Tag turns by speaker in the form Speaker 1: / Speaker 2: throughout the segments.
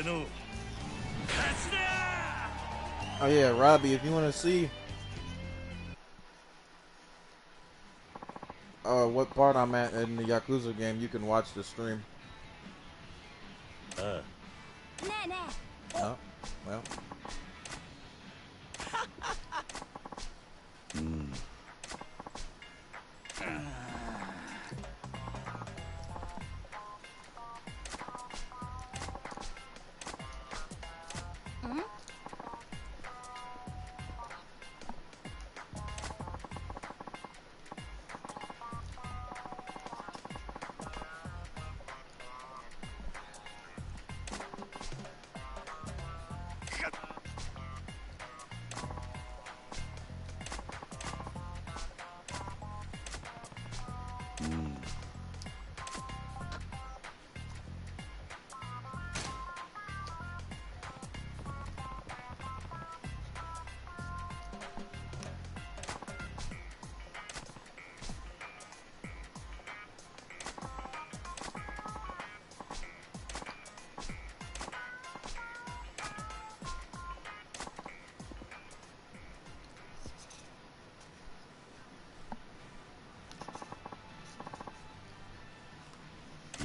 Speaker 1: Oh yeah, Robbie, if you want to see what part I'm at in the Yakuza game, you can watch the stream. Oh, well.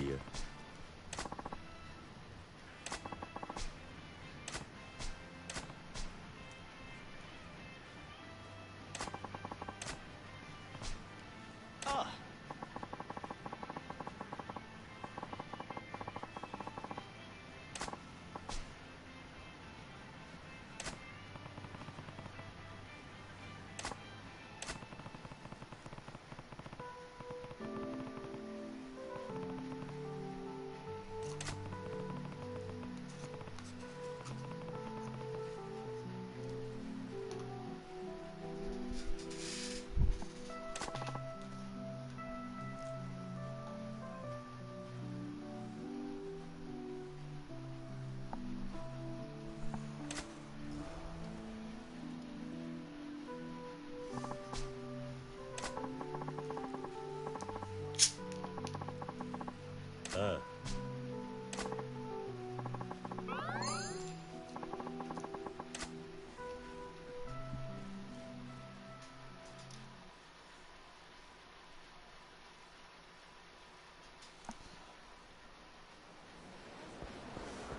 Speaker 2: Yeah.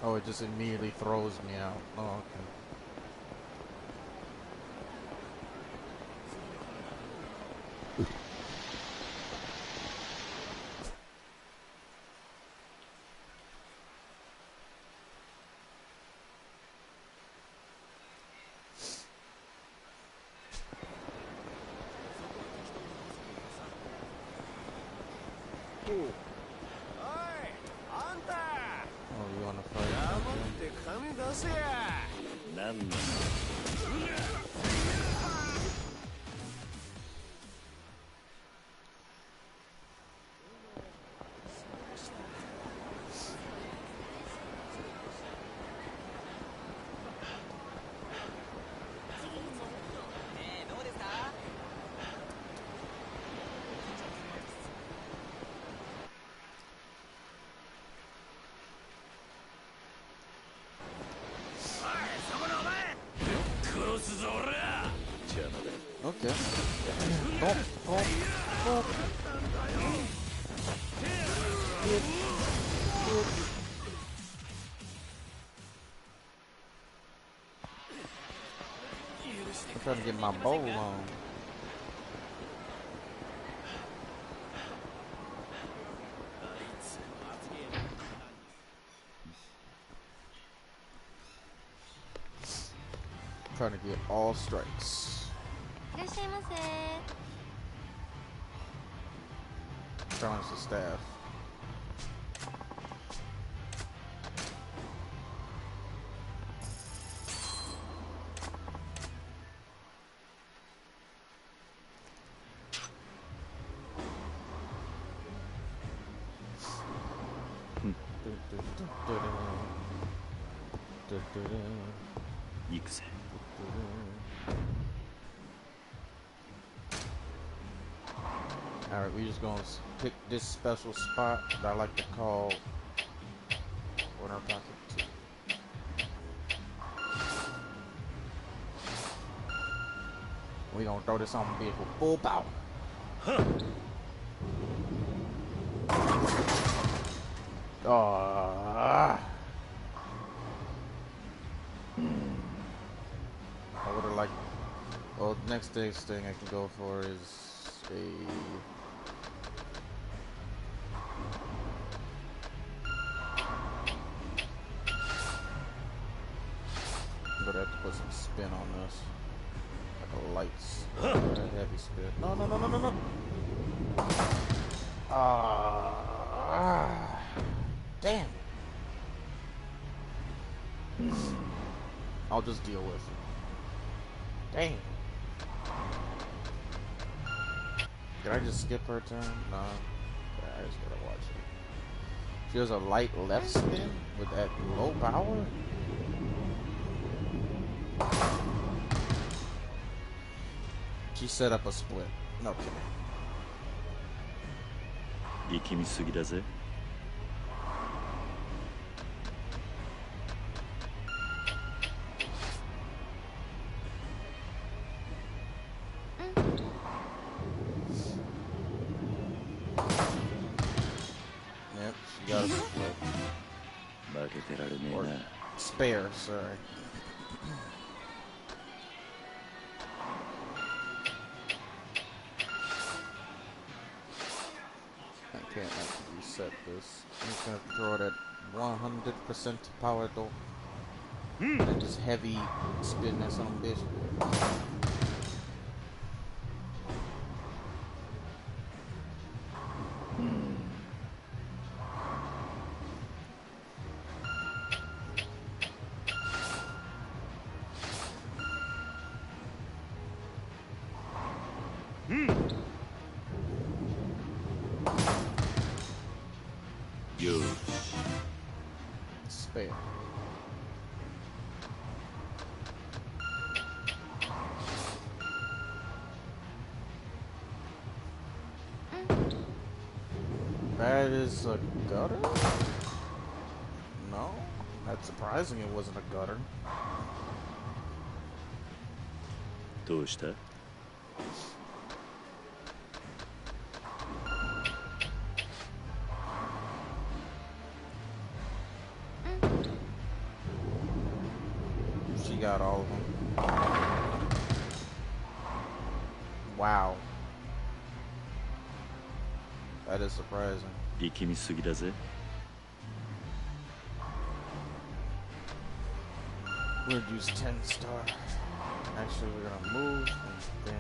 Speaker 1: Oh, it just immediately throws me out. Oh, okay. Oh, you wanna fight? Okay. Don't. I'm trying to get my bow on. I'm trying to get all strikes. Challenge the staff. Alright, we just gonna pick this special spot that I like to call Corner Pocket 2. we gonna throw this on bitch with full power. Oh, I would have liked. Well, next day's thing I can go for is a. I'm gonna have to put some spin on this. Like a light, heavy spin. No, no, no, no, no, no. Damn. I'll just deal with it. Damn. Did I just skip her turn? No. Yeah, I just gotta watch it. She has a light left spin with that low power? She set up a split. No kidding.
Speaker 2: 力みすぎだぜ。
Speaker 1: Yep, she got a split.
Speaker 2: 負けてられねえ
Speaker 1: Or
Speaker 2: な。
Speaker 1: spare, sorry. I can't actually reset this. I'm just gonna throw it at 100% power though. And just heavy spin that son of a bitch.
Speaker 2: Yo.
Speaker 1: Spare. That is a gutter? No? That's surprising it wasn't a gutter.
Speaker 2: どうした？
Speaker 1: She got all of them. Wow. That is surprising.
Speaker 2: 力みすぎだぜ。
Speaker 1: We're gonna use 10 star. Actually, we're gonna move and then.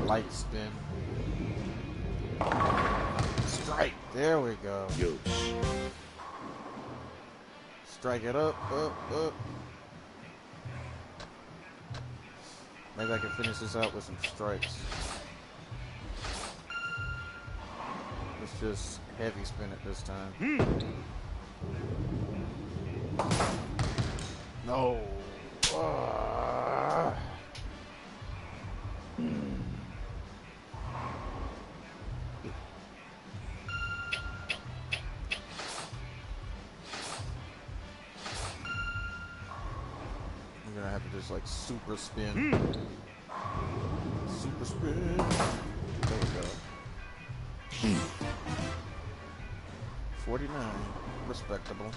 Speaker 1: Light spin. Strike. There we go.
Speaker 2: Yo.
Speaker 1: Strike it up, up, up. Maybe I can finish this out with some strikes. Let's just heavy spin it this time. No. I'm gonna have to just like super spin. Super spin. There we go. 49. Respectable.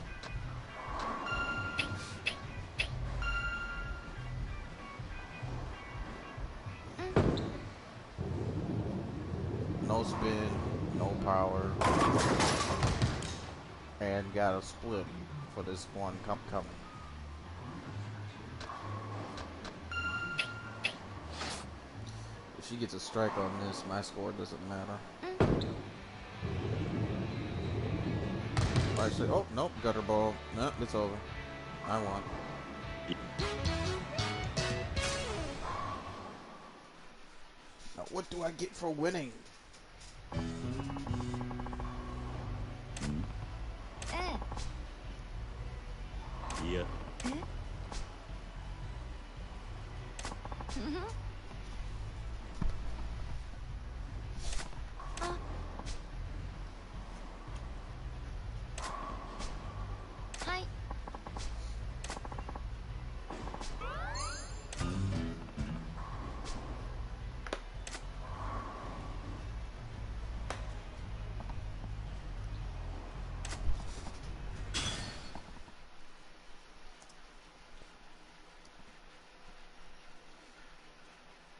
Speaker 1: No spin, no power. And got a split for this one coming. If she gets a strike on this, my score doesn't matter. Actually, oh, nope, gutter ball. Nope, it's over. I won. Now, what do I get for winning?
Speaker 2: Yeah.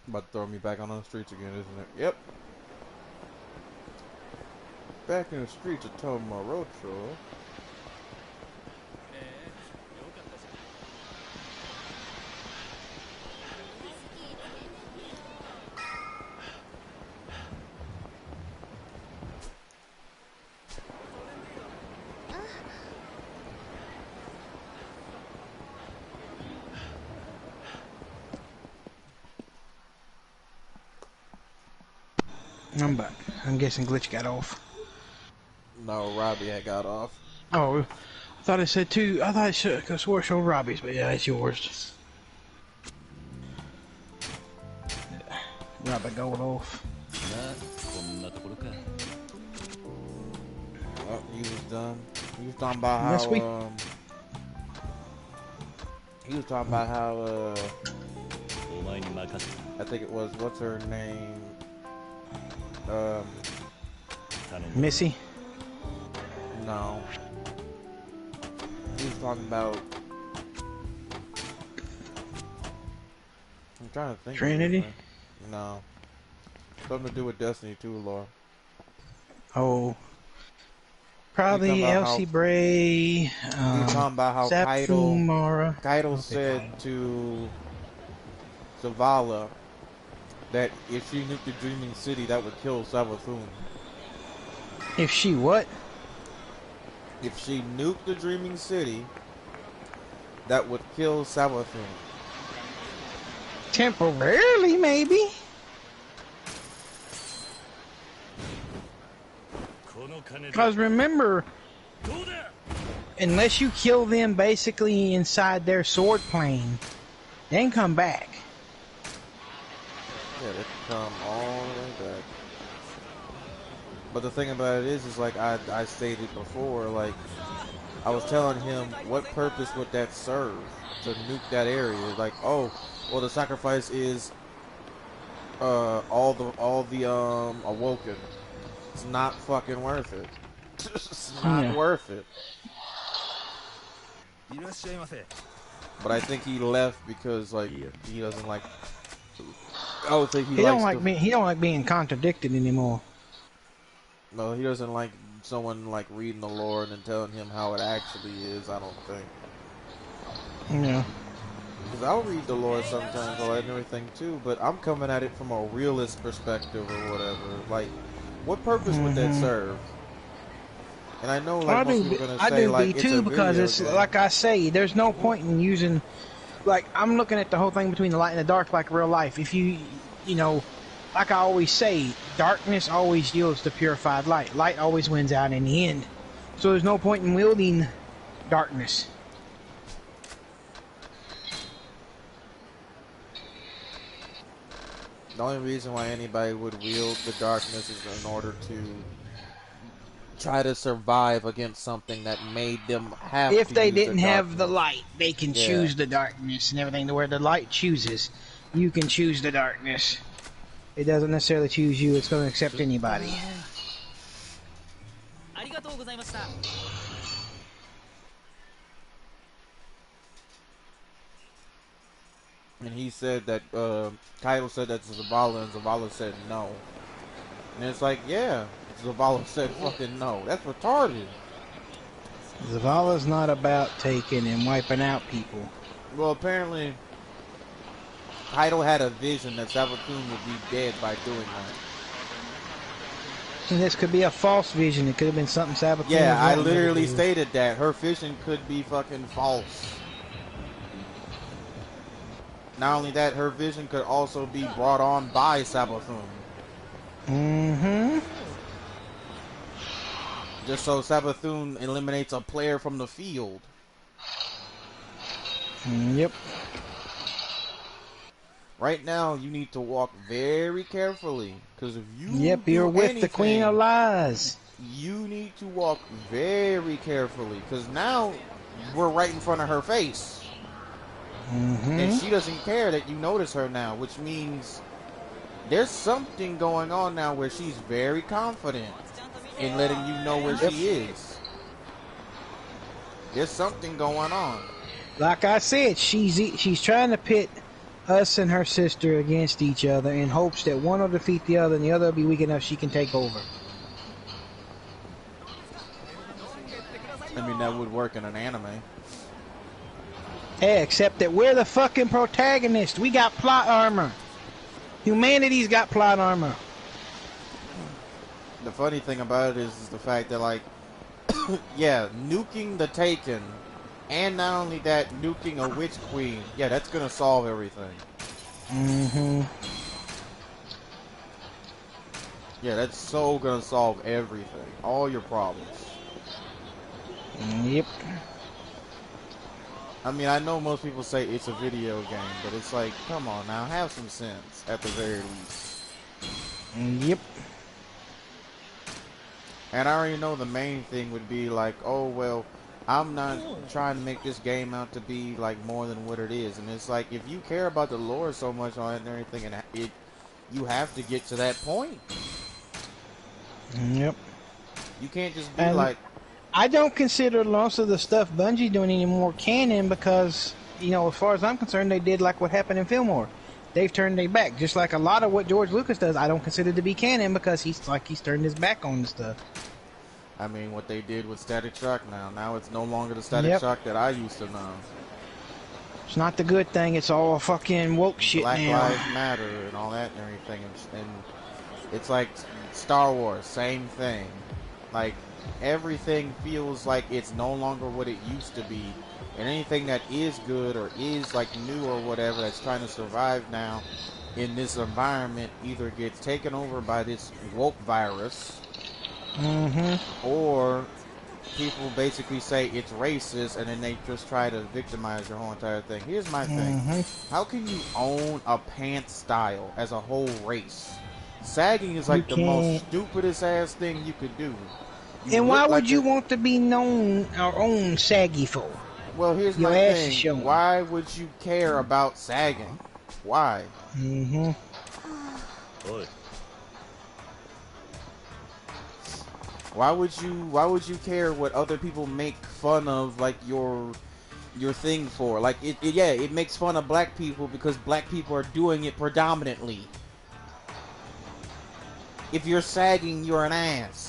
Speaker 1: About to throw me back on the streets again, isn't it? Yep. Back in the streets of Tomorrow.
Speaker 3: I'm back. I'm guessing Glitch got off.
Speaker 1: No, Robbie had got off.
Speaker 3: Oh, I thought it said two. I thought it could swore it showed Robbie's, but yeah, it's yours. Robbie going off.
Speaker 1: Oh, he was done. He was talking about
Speaker 3: Yes, we.
Speaker 1: how he was talking about how I think it was what's her name?
Speaker 3: Missy.
Speaker 1: No. He was talking about. I'm trying to think.
Speaker 3: Trinity?
Speaker 1: No. Something to do with Destiny 2, Laura.
Speaker 3: Oh. Probably Elsie Bray.
Speaker 1: He was talking about how Kaido said to Zavala that if she nuked the Dreaming City, that would kill Savathun.
Speaker 3: If she what?
Speaker 1: If she nuked the Dreaming City, that would kill Savathun.
Speaker 3: Temporarily, maybe. Because remember, unless you kill them basically inside their sword plane, then come back.
Speaker 1: Yeah, they can come all the way back. But the thing about it is like I stated before, like, I was telling him, what purpose would that serve to nuke that area? Like, oh, well, the sacrifice is all the awoken. It's not fucking worth it. It's not worth it. But I think he left because like he doesn't like. I would think
Speaker 3: he don't like being contradicted anymore.
Speaker 1: No, he doesn't like someone like reading the lore and then telling him how it actually is. I don't think.
Speaker 3: Yeah.
Speaker 1: Because I'll read the lore sometimes and everything too, but I'm coming at it from a realist perspective or whatever. Like, what purpose would that serve? And I know, like, most people are gonna say, like, it's a
Speaker 3: because it's
Speaker 1: game.
Speaker 3: like I say, there's no point in using. Like, I'm looking at the whole thing between the light and the dark like real life. If you know, like I always say, darkness always yields to purified light. Light always wins out in the end. So there's no point in wielding darkness.
Speaker 1: The only reason why anybody would wield the darkness is in order to try to survive against something that made them have
Speaker 3: if
Speaker 1: to
Speaker 3: they
Speaker 1: use
Speaker 3: didn't
Speaker 1: the
Speaker 3: have the
Speaker 1: darkness.
Speaker 3: light, they can choose the darkness and everything. To where the light chooses, you can choose the darkness. It doesn't necessarily choose you. It's going to accept anybody.
Speaker 1: And he said that Kaido said that to Zavala, and Zavala said no. And it's like, yeah, Zavala said fucking no. That's retarded.
Speaker 3: Zavala's not about taking and wiping out people.
Speaker 1: Well, apparently, Kaido had a vision that Savathun would be dead by doing that.
Speaker 3: And this could be a false vision. It could have been something Savathun.
Speaker 1: Yeah, I literally stated that. Her vision could be fucking false. Not only that, her vision could also be brought on by Savathun.
Speaker 3: Mm-hmm.
Speaker 1: Just so Savathun eliminates a player from the field.
Speaker 3: Yep.
Speaker 1: Right now, you need to walk very carefully. Because if you
Speaker 3: you're with the Queen of Lies.
Speaker 1: You need to walk very carefully. Because now, we're right in front of her face.
Speaker 3: Mm-hmm.
Speaker 1: And she doesn't care that you notice her now. Which means there's something going on now where she's very confident in letting you know where she is. There's something going on.
Speaker 3: Like I said, she's trying to pit us and her sister against each other in hopes that one will defeat the other and the other will be weak enough she can take over.
Speaker 1: I mean, that would work in an anime.
Speaker 3: Hey, except that we're the fucking protagonists. We got plot armor. Humanity's got plot armor.
Speaker 1: The funny thing about it is the fact that, like, yeah, nuking the Taken, and not only that, nuking a Witch Queen, yeah, that's gonna solve everything.
Speaker 3: Mm-hmm.
Speaker 1: Yeah, that's so gonna solve everything. All your problems.
Speaker 3: Yep.
Speaker 1: I mean, I know most people say it's a video game, but it's like, come on now, have some sense, at the very least.
Speaker 3: Yep.
Speaker 1: And I already know the main thing would be like, oh, well, I'm not trying to make this game out to be, like, more than what it is. And it's like, if you care about the lore so much on it and everything, and you have to get to that point.
Speaker 3: Yep.
Speaker 1: You can't just be like...
Speaker 3: I don't consider most of the stuff Bungie's doing anymore canon because, you know, as far as I'm concerned, they did like what happened in Fillmore. They've turned their back. Just like a lot of what George Lucas does, I don't consider to be canon because he's turned his back on the stuff.
Speaker 1: I mean, what they did with Static Shock now. Now it's no longer the Static Shock that I used to know.
Speaker 3: It's not the good thing. It's all fucking woke shit
Speaker 1: Black
Speaker 3: now.
Speaker 1: Lives Matter and all that and everything. And it's like Star Wars, same thing. Like, everything feels like it's no longer what it used to be. And anything that is good or is like new or whatever that's trying to survive now in this environment either gets taken over by this woke virus, or people basically say it's racist and then they just try to victimize your whole entire thing. Here's my thing. How can you own a pants style as a whole race? Sagging is like the most stupidest ass thing you could do.
Speaker 3: And why would you want to be known or own saggy for?
Speaker 1: Well, here's my thing. Why would you care about sagging? Why? Why would you care what other people make fun of, like, your thing for? Like, it makes fun of black people because black people are doing it predominantly. If you're sagging, you're an ass.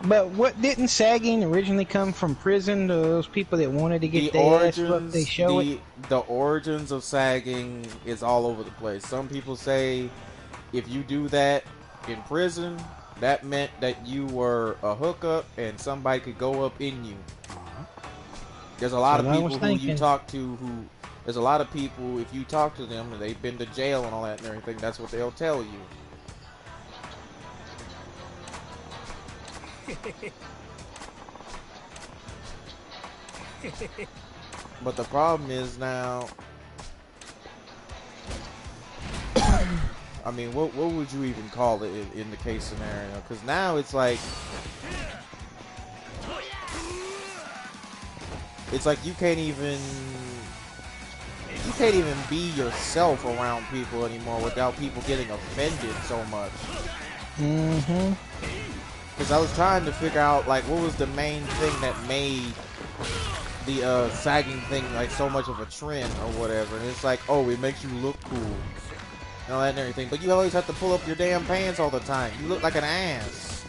Speaker 3: But what, didn't sagging originally come from prison to those people that wanted to get their ass whooped? They show it.
Speaker 1: The origins of sagging is all over the place. Some people say if you do that in prison, that meant that you were a hookup and somebody could go up in you. There's a lot of people who you talk to there's a lot of people, if you talk to them and they've been to jail and all that and everything, that's what they'll tell you. But the problem is now, I mean, what would you even call it in the case scenario? Because now it's like you can't even be yourself around people anymore without people getting offended so much. Because I was trying to figure out, like, what was the main thing that made the sagging thing like so much of a trend or whatever. And it's like, oh, it makes you look cool and all that and everything. But you always have to pull up your damn pants all the time. You look like an ass.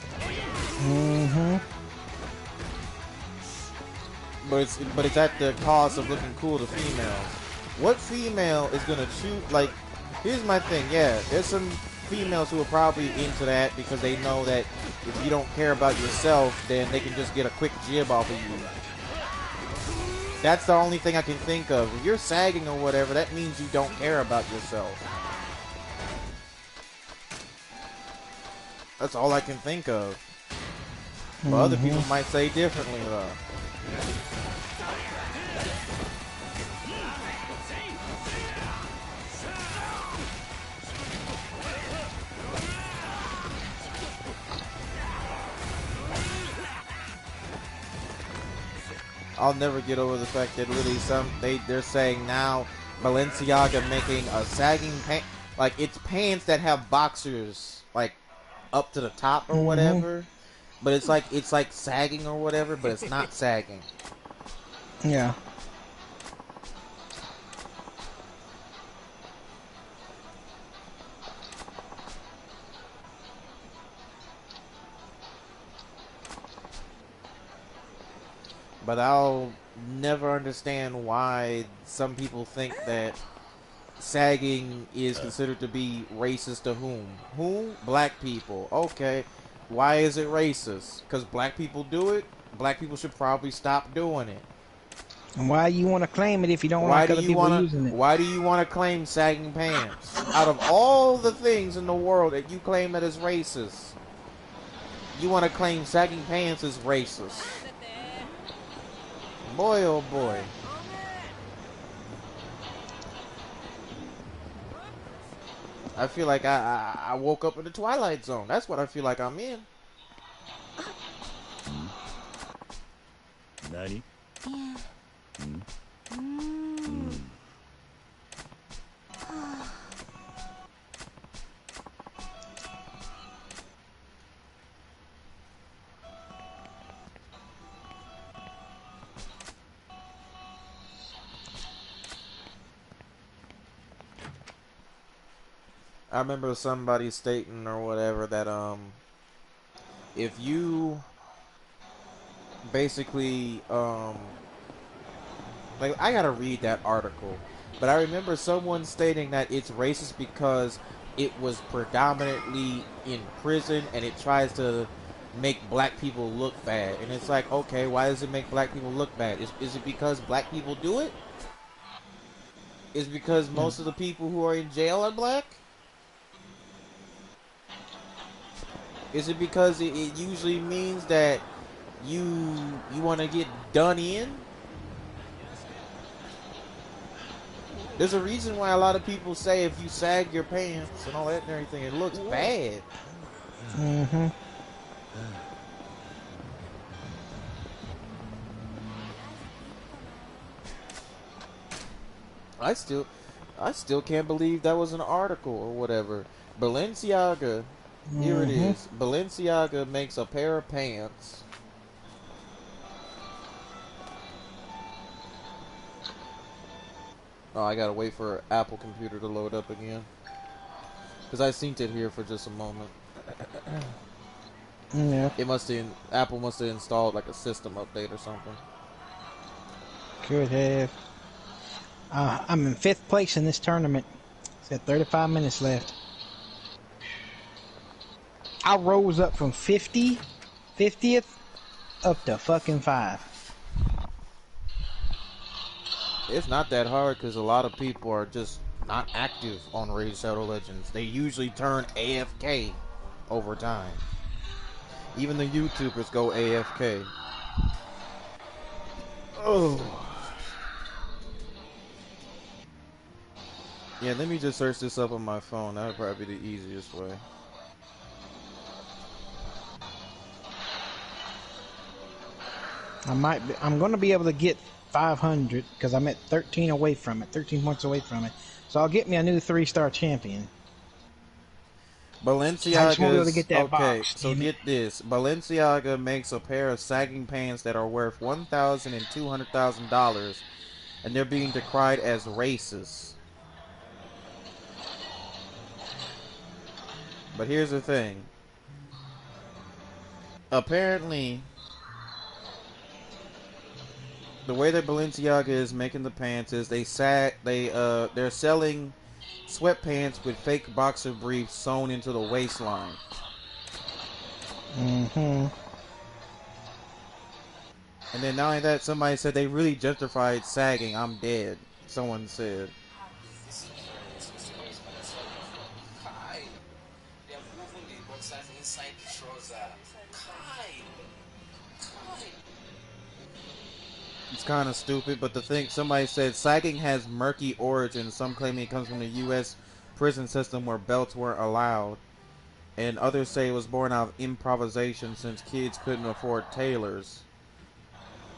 Speaker 1: But it's at the cost of looking cool to females. What female is gonna choose? Like, here's my thing. Yeah, there's some females who are probably into that because they know that if you don't care about yourself, then they can just get a quick jib off of you. That's the only thing I can think of. If you're sagging or whatever, that means you don't care about yourself. That's all I can think of. But other people might say differently, though. I'll never get over the fact that really they're saying now Balenciaga making a sagging pant, like it's pants that have boxers like up to the top or whatever, but it's like sagging or whatever, but it's not sagging.
Speaker 3: Yeah.
Speaker 1: But I'll never understand why some people think that sagging is considered to be racist to whom? Whom? Black people. Okay. Why is it racist? Because black people do it? Black people should probably stop doing it.
Speaker 3: And why you want to claim it if you don't like other people using it?
Speaker 1: Why do you want to claim sagging pants? Out of all the things in the world that you claim that is racist, you want to claim sagging pants is racist. Boy, oh boy. I feel like I woke up in the Twilight Zone. That's what I feel like I'm in.
Speaker 2: 何
Speaker 1: I remember somebody stating or whatever that if you basically like, I gotta read that article, but I remember someone stating that it's racist because it was predominantly in prison and it tries to make black people look bad. And it's like, okay, why does it make black people look bad? Is it because black people do it? Is it because most of the people who are in jail are black? Is it because it usually means that you want to get done in? There's a reason why a lot of people say if you sag your pants and all that and everything, it looks bad.
Speaker 3: Mm-hmm.
Speaker 1: I still can't believe that was an article or whatever. Balenciaga, here it is. Balenciaga makes a pair of pants. Oh, I gotta wait for Apple computer to load up again. Because I synced it here for just a moment.
Speaker 3: Yeah.
Speaker 1: Apple must have installed like a system update or something.
Speaker 3: Could have. I'm in 5th place in this tournament. It's got 35 minutes left. I rose up from 50th, up to fucking 5.
Speaker 1: It's not that hard because a lot of people are just not active on Raid Shadow Legends. They usually turn AFK over time. Even the YouTubers go AFK. Oh. Yeah, let me just search this up on my phone. That would probably be the easiest way.
Speaker 3: I'm going to be able to get 500 because I'm at 13 away from it, 13 points away from it. So I'll get me a new 3-star champion.
Speaker 1: Balenciaga's,
Speaker 3: I just won't be able to get that
Speaker 1: okay,
Speaker 3: box.
Speaker 1: so get this. Balenciaga makes a pair of sagging pants that are worth $1,000 and $200,000, and they're being decried as racist. But here's the thing. Apparently, the way that Balenciaga is making the pants is they're selling sweatpants with fake boxer briefs sewn into the waistline.
Speaker 3: Mm-hmm.
Speaker 1: And then not only that, somebody said they really justified sagging. I'm dead. Someone said. It's kind of stupid, but somebody said sagging has murky origins. Some claim it comes from the U.S. prison system where belts weren't allowed, and others say it was born out of improvisation since kids couldn't afford tailors.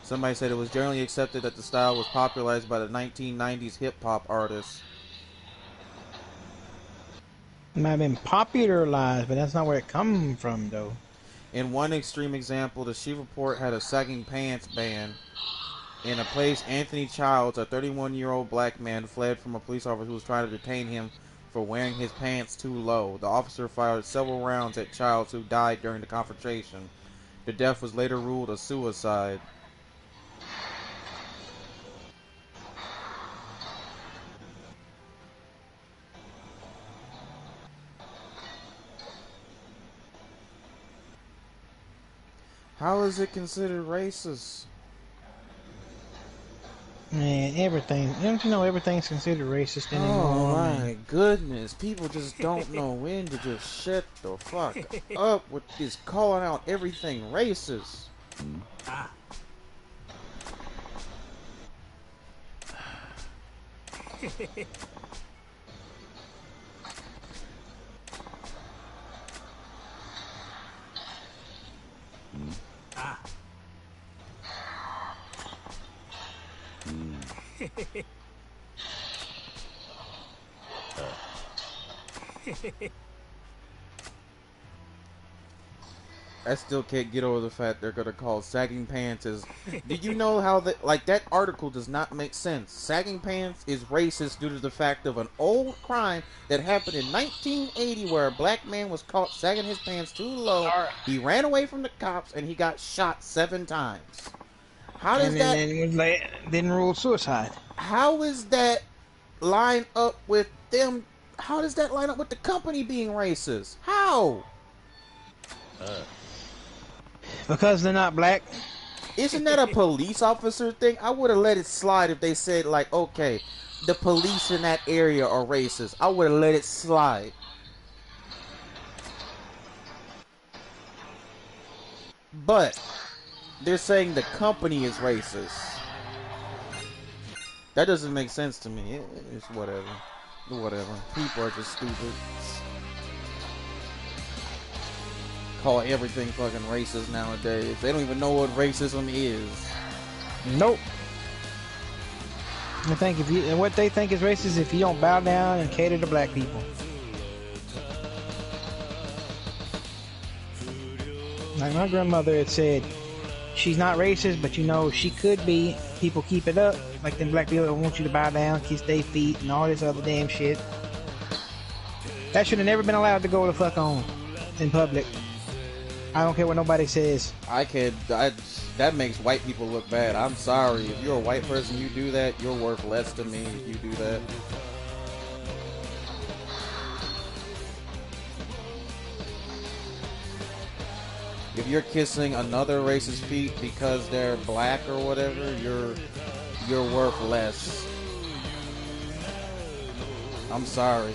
Speaker 1: Somebody said it was generally accepted that the style was popularized by the 1990s hip-hop artists.
Speaker 3: It might have been popularized, but that's not where it come from, though.
Speaker 1: In one extreme example, the Shreveport had a sagging pants ban. In a place, Anthony Childs, a 31-year-old black man, fled from a police officer who was trying to detain him for wearing his pants too low. The officer fired several rounds at Childs, who died during the confrontation. The death was later ruled a suicide. How is it considered racist?
Speaker 3: Man, everything. Don't you know everything's considered racist
Speaker 1: Oh
Speaker 3: anymore, man?
Speaker 1: my goodness. People just don't know when to just shut the fuck up with this calling out everything racist. I still can't get over the fact they're gonna call sagging pants as. Did you know how that? Like that article does not make sense. Sagging pants is racist due to the fact of an old crime that happened in 1980, where a black man was caught sagging his pants too low. He ran away from the cops and he got shot 7 times. How does
Speaker 3: And
Speaker 1: that?
Speaker 3: then it was like, didn't rule suicide.
Speaker 1: How is that line up with them? How does that line up with the company being racist? How?
Speaker 3: Because they're not black.
Speaker 1: Isn't that a police officer thing? I would have let it slide if they said, like, okay, the police in that area are racist. I would have let it slide. But they're saying the company is racist. That doesn't make sense to me. It's whatever. Whatever. People are just stupid. Call everything fucking racist nowadays. They don't even know what racism is.
Speaker 3: Nope. I think if you what they think is racist if you don't bow down and cater to black people. Like my grandmother had said, she's not racist, but you know she could be. People keep it up. Like them black people that want you to bow down, kiss their feet, and all this other damn shit. That should have never been allowed to go the fuck on in public. I don't care what nobody says.
Speaker 1: That makes white people look bad. I'm sorry. If you're a white person, you do that, you're worth less to me if you do that. If you're kissing another race's feet because they're black or whatever, you're worth less. I'm sorry.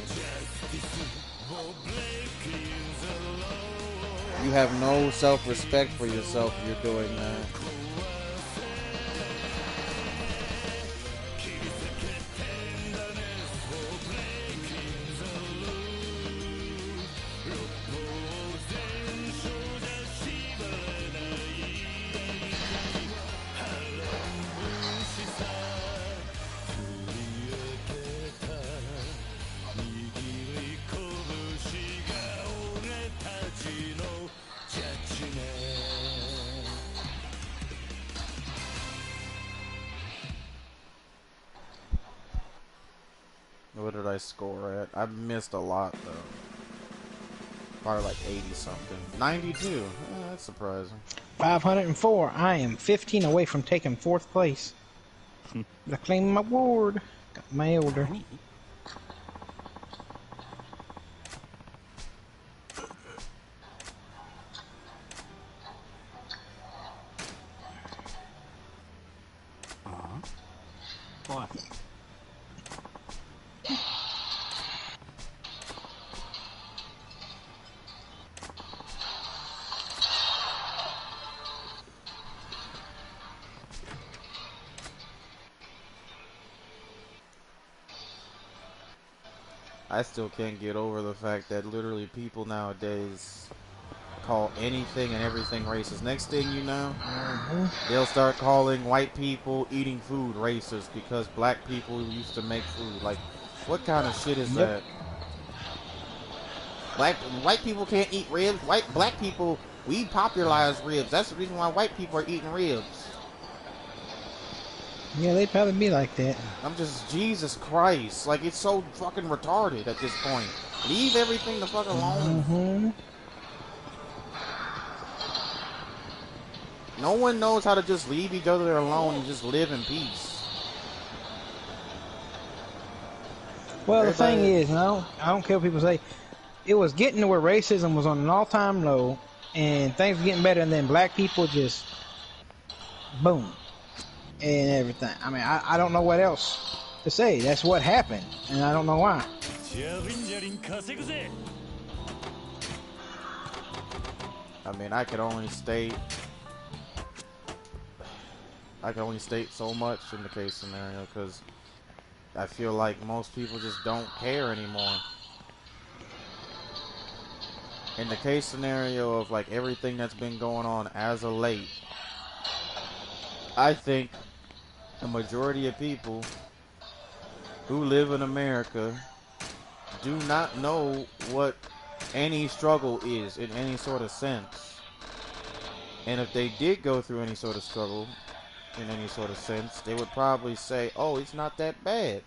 Speaker 1: You have no self-respect for yourself if you're doing that. What did I score at? I missed a lot though. Probably like 80 something. 92. That's surprising.
Speaker 3: 504. I am 15 away from taking 4th place. I claim my award. Got my elder.
Speaker 2: What?
Speaker 1: I still can't get over the fact that literally people nowadays call anything and everything racist. Next thing you know, they'll start calling white people eating food racist because black people used to make food. Like, what kind of shit is that? White people can't eat ribs. Black people, we popularized ribs. That's the reason why white people are eating ribs.
Speaker 3: Yeah, they'd probably be like that.
Speaker 1: I'm just, Jesus Christ. Like, it's so fucking retarded at this point. Leave everything the fuck alone. No one knows how to just leave each other alone and just live in peace.
Speaker 3: Well, the thing is, I don't care what people say. It was getting to where racism was on an all-time low. and things were getting better, and then black people just boom and everything. I mean, I don't know what else to say. That's what happened, and I don't know why.
Speaker 1: I mean, I can only state so much in the case scenario because I feel like most people just don't care anymore. In the case scenario of like everything that's been going on as of late, I think the majority of people who live in America do not know what any struggle is in any sort of sense. And if they did go through any sort of struggle in any sort of sense, they would probably say, oh, it's not that bad.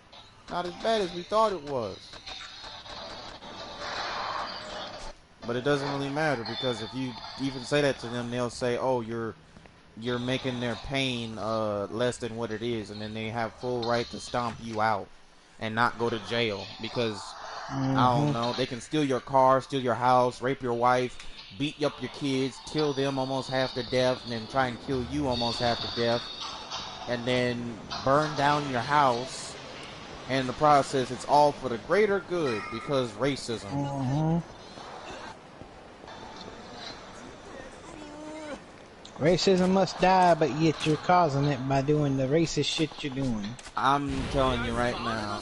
Speaker 1: Not as bad as we thought it was. But it doesn't really matter because if you even say that to them, they'll say, oh, you're making their pain less than what it is, and then they have full right to stomp you out and not go to jail because I don't know, they can steal your car, steal your house, rape your wife, beat up your kids, kill them almost half to death, and then try and kill you almost half to death, and then burn down your house. And in the process, it's all for the greater good because racism.
Speaker 3: Racism must die, but yet you're causing it by doing the racist shit you're doing.
Speaker 1: I'm telling you right now,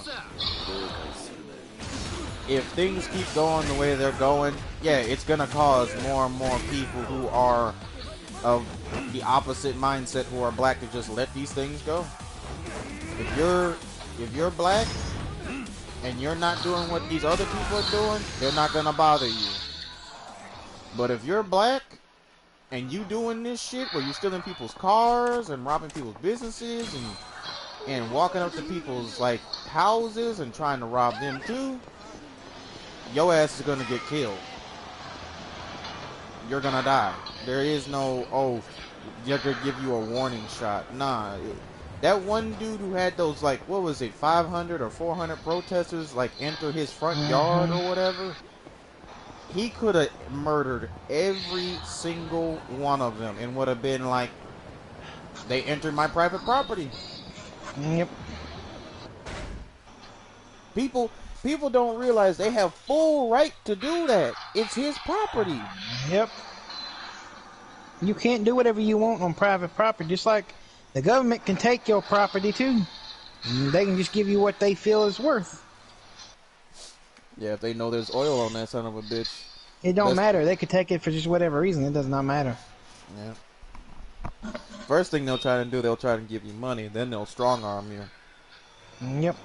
Speaker 1: if things keep going the way they're going, yeah, it's gonna cause more and more people who are of the opposite mindset who are black to just let these things go. If you're black and you're not doing what these other people are doing, they're not gonna bother you. But if you're black and you doing this shit where you're stealing people's cars and robbing people's businesses and walking up to people's like houses and trying to rob them too, your ass is gonna get killed. You're gonna die. There is no, oh, they're gonna give you a warning shot. Nah. That one dude who had those, like, what was it, 500 or 400 protesters, like, enter his front yard or whatever, he could have murdered every single one of them and would have been like, they entered my private property.
Speaker 3: Yep.
Speaker 1: People don't realize they have full right to do that. It's his property.
Speaker 3: Yep. You can't do whatever you want on private property, just like the government can take your property too. They can just give you what they feel is worth.
Speaker 1: Yeah, if they know there's oil on that son of a bitch.
Speaker 3: It don't matter. They could take it for just whatever reason. It does not matter.
Speaker 1: Yeah. First thing they'll try to do, they'll try to give you money. Then they'll strong arm you.
Speaker 3: Yep.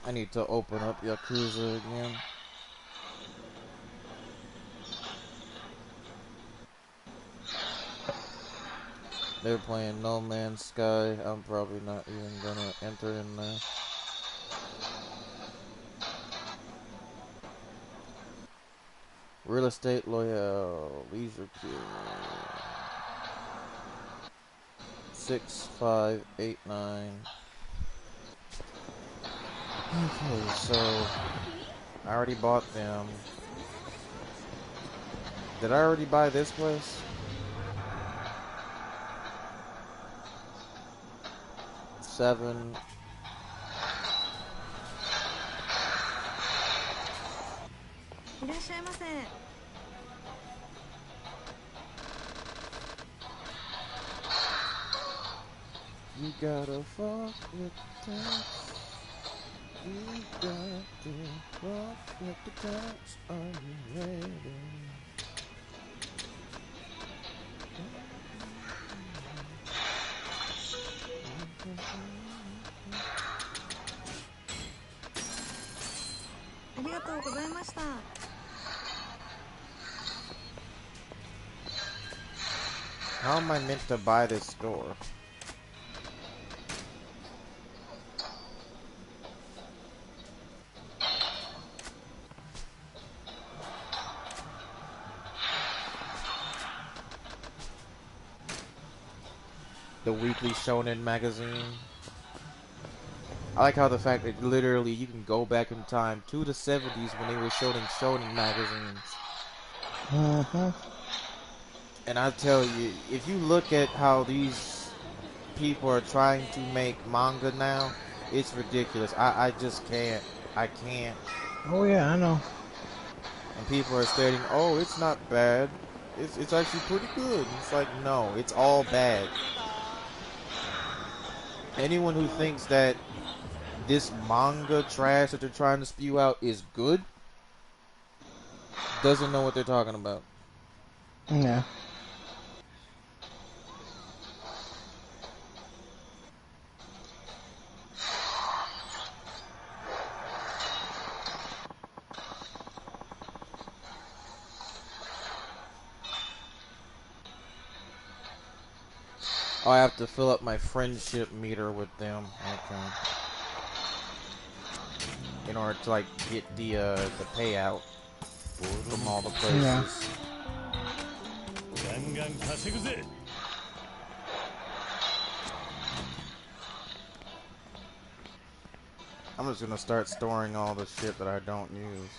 Speaker 1: I need to open up Yakuza again. They're playing No Man's Sky. I'm probably not even gonna enter in there. Real Estate Loyale. Leisure Kill. 6589. Okay, so I already bought them. Did I already buy this place? Seven. You gotta fuck with the touch. You got to fuck with the touch. Are you ready? How am I meant to buy this store? The weekly shonen magazine. I like how the fact that literally you can go back in time to the 70s when they were showing shonen magazines. And I tell you, if you look at how these people are trying to make manga now, it's ridiculous. I just can't. I can't.
Speaker 3: Oh yeah, I know.
Speaker 1: And people are stating, oh, it's not bad. It's actually pretty good. It's like, no, it's all bad. Anyone who thinks that this manga trash that they're trying to spew out is good doesn't know what they're talking about.
Speaker 3: Yeah.
Speaker 1: Oh, I have to fill up my friendship meter with them. Okay. In order to like get the payout from all the places.
Speaker 3: Yeah.
Speaker 1: I'm just gonna start storing all the shit that I don't use.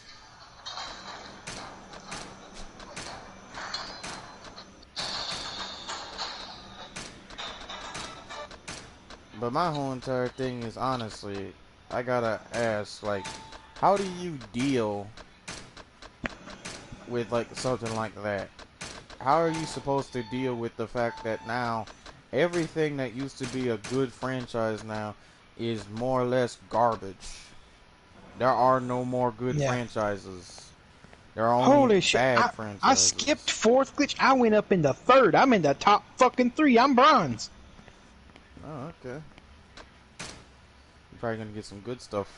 Speaker 1: But my whole entire thing is, honestly, I gotta ask, like, how do you deal with like something like that? How are you supposed to deal with the fact that now everything that used to be a good franchise now is more or less garbage? There are no more good
Speaker 3: Yeah.
Speaker 1: franchises. There are only
Speaker 3: Holy shit!
Speaker 1: bad
Speaker 3: I
Speaker 1: franchises.
Speaker 3: skipped fourth glitch. I went up into third. I'm in the top fucking 3. I'm bronze.
Speaker 1: Oh, okay. You're probably gonna get some good stuff.